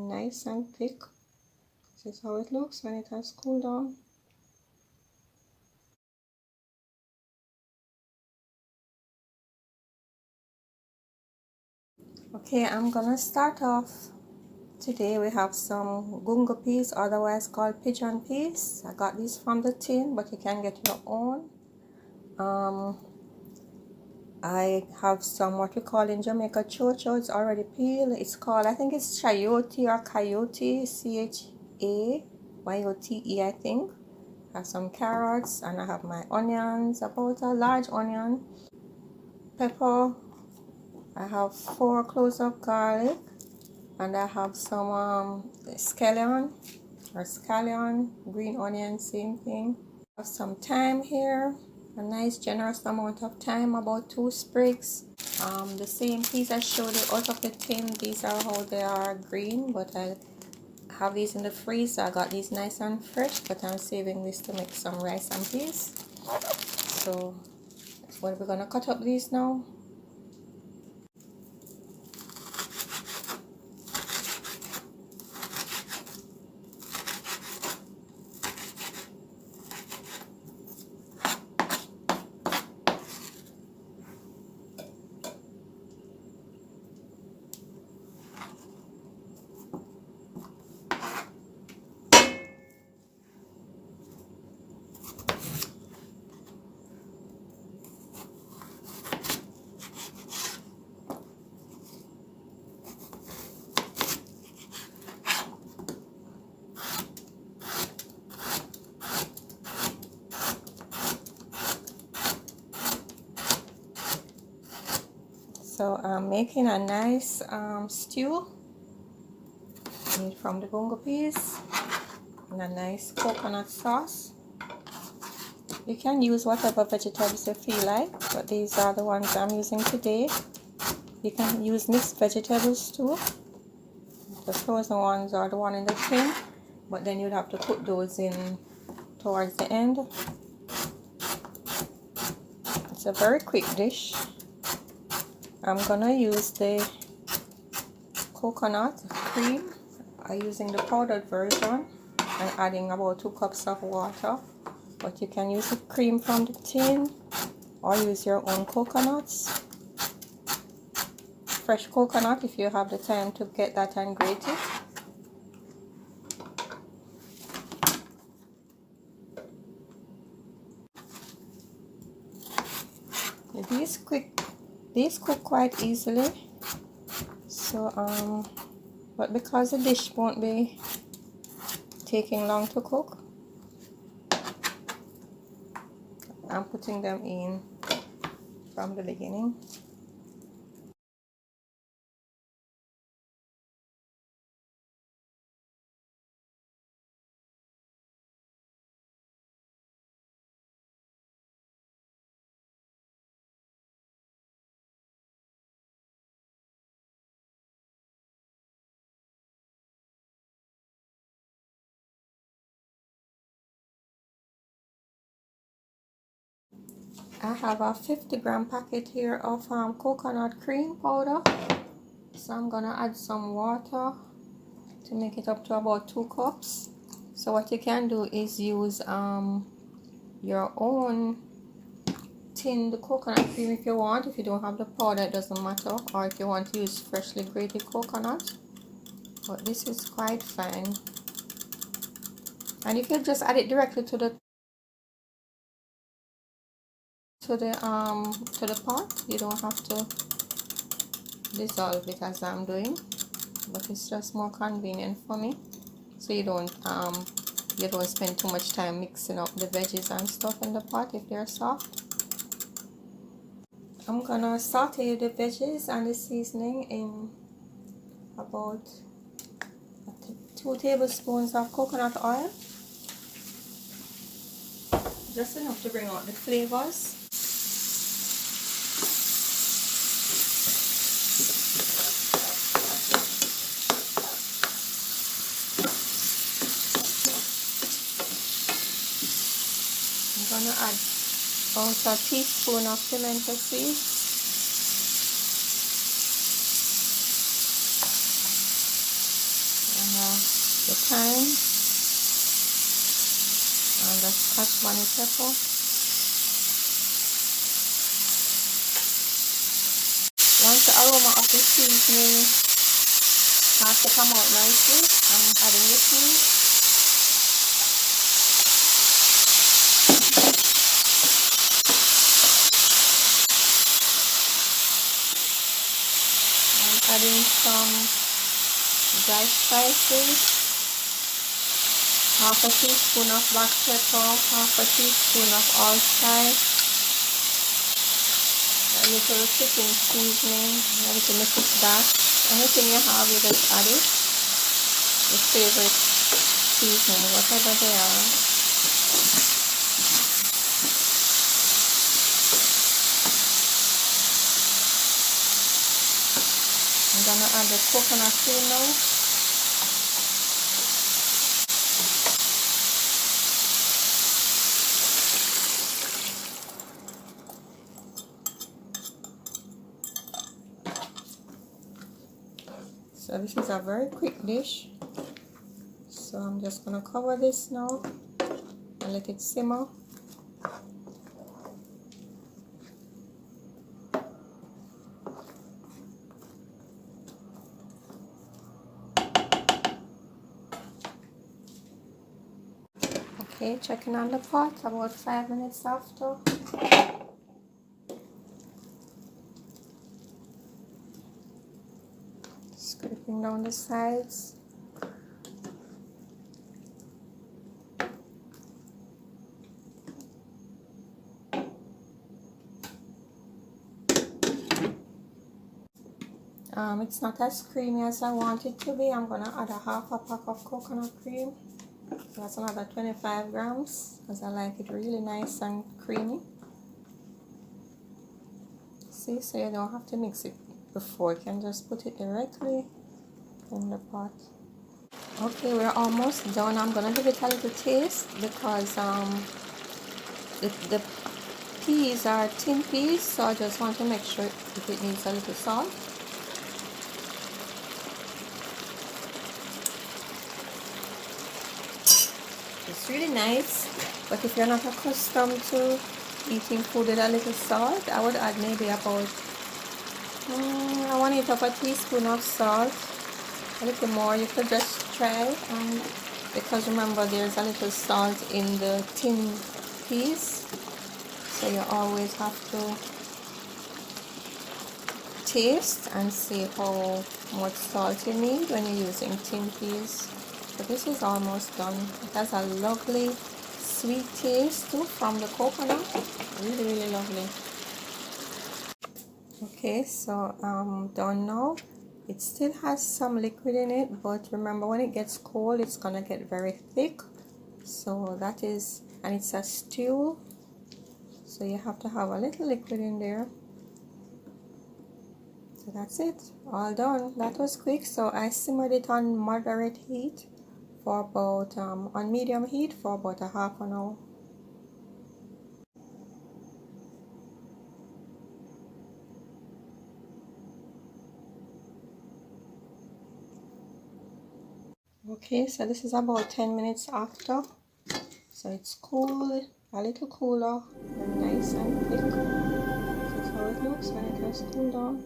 Nice and thick. This is how it looks when it has cooled down. Okay, I'm gonna start off. Today we have some gungo peas, otherwise called pigeon peas. I got these from the tin, but you can get your own. I have some what we call in Jamaica chocho. It's already peeled. It's called, I think it's chayote or coyote, chayote, I think. I have some carrots, and I have my onions, about a large onion, pepper. I have 4 cloves of garlic, and I have some scallion, green onion, same thing. I have some thyme here, a nice generous amount of thyme, about 2 sprigs. The same peas I showed you out of the tin, these are how they are green, but I have these in the freezer. I got these nice and fresh, but I'm saving this to make some rice and peas. So we're gonna cut up these now. So I'm making a nice stew made from the gungo peas and a nice coconut sauce. You can use whatever vegetables you feel like, but these are the ones I'm using today. You can use mixed vegetables too. The frozen ones are the one in the tin, but then you'd have to put those in towards the end. It's a very quick dish. I'm gonna use the coconut cream. I'm using the powdered version and adding about 2 cups of water, but you can use the cream from the tin or use your own coconuts, fresh coconut if you have the time to get that and grate it. These cook quite easily, so but because the dish won't be taking long to cook, I'm putting them in from the beginning. I have a 50-gram packet here of coconut cream powder, so I'm gonna add some water to make it up to about 2 cups. So what you can do is use your own tinned coconut cream if you want. If you don't have the powder, it doesn't matter, or if you want to use freshly grated coconut, but this is quite fine. And if you just add it directly to the pot, you don't have to dissolve it as I'm doing, but it's just more convenient for me, so you don't spend too much time mixing up the veggies and stuff in the pot if they're soft. I'm gonna saute the veggies and the seasoning in about 2 tablespoons of coconut oil, just enough to bring out the flavors. I'm gonna add also a teaspoon of pimento seeds, thyme and the scotch bonnet pepper. Once the aroma of the seasoning starts to come out nicely, I'm adding the cheese. Adding some dry spices, half a teaspoon of black pepper, half a teaspoon of allspice, a little chicken seasoning, a little mix of that. Anything you have, you just add it. Your favorite seasoning, whatever they are. I'm gonna add the coconut cream now. So this is a very quick dish. So I'm just gonna cover this now and let it simmer. Okay, checking on the pot about 5 minutes after. Scraping down the sides. It's not as creamy as I want it to be. I'm gonna add a half a pack of coconut cream. That's another 25 grams because I like it really nice and creamy. See, so you don't have to mix it before. You can just put it directly in the pot. Okay, we're almost done. I'm gonna give it a little taste because the peas are tin peas, so I just want to make sure if it needs a little salt. It's really nice, but if you're not accustomed to eating food with a little salt, I would add maybe about I want it of a teaspoon of salt. A little more, you could just try, because remember there's a little salt in the tin peas, so you always have to taste and see how much salt you need when you're using tin peas. So this is almost done. It has a lovely sweet taste too from the coconut. Really, really lovely. Okay, so done now. It still has some liquid in it, but remember when it gets cold it's gonna get very thick. So that is, and it's a stew, so you have to have a little liquid in there. So that's it, all done. That was quick. So I simmered it on moderate heat for about on medium heat for about a half an hour. Okay, so this is about 10 minutes after. So it's cool, a little cooler and nice and thick. This is how it looks when it has cooled down.